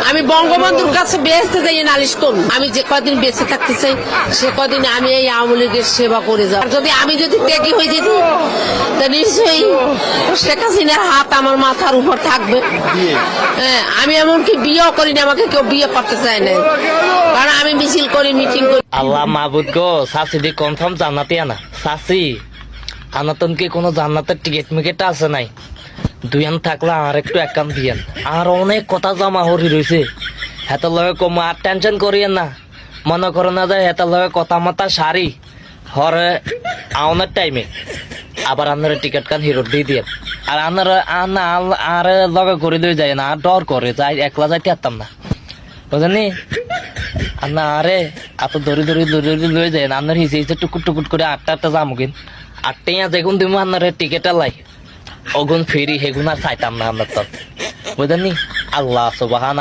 আমি বঙ্গবন্ধুর কাছে বেঁচতে যাই নালিশ করুন। আমি যে কদিন বেঁচে থাকতে চাই সে কদিন আমি এই আওয়ামী লীগের সেবা করে যাব। আমি যদি ত্যাগী হয়ে যেত তা নিশ্চয়ই শেখ হাসিনার হাত আমার মাথার উপর থাকবে। হ্যাঁ, আমি এমনকি বিয়েও করি না, আমাকে কেউ বিয়ে করতে চায় না, কারণ আমি মিছিল করি, মিটিং করি। আল্লাহ মাহবুদ গো, চাষি দি কনফার্ম জান্নাতি আনা চাষি আনাতন কি কোনো জান্নাতের টিকিট মিকেট আছে নাই? দুইয়ান থাকলে আর একটু এক কাম দিয়েন, আর অনেক কথা জমা হরি রয়েছে। হেতার লগে কম আর টেনশন করিয়েন না, মনে করো না যায় হেতার লগে কথা মাতা সারি হরে আওনার টাইমে আবার আপনারা টিকিট কান হিরো দিয়ে দিয়ে আর আপনারা আর লগে করে দিয়ে যায় না, আর ডর করে যাই একলা যাইতে পারতাম না, বুঝলেনি? আর না আরে এত দড়ি দড়ি দড়ি লয়ে যায় না, আপনার হিসে হিসে টুকুট টুকুট করে আটটা যাবো কিন আটটাই যেগুন দিব আপনার টিকিটটা লাই অগুন ফেরি হেগুন আর চাইতাম না আপনার তো, বুঝলেনি? আল্লাহ সুবহানাহু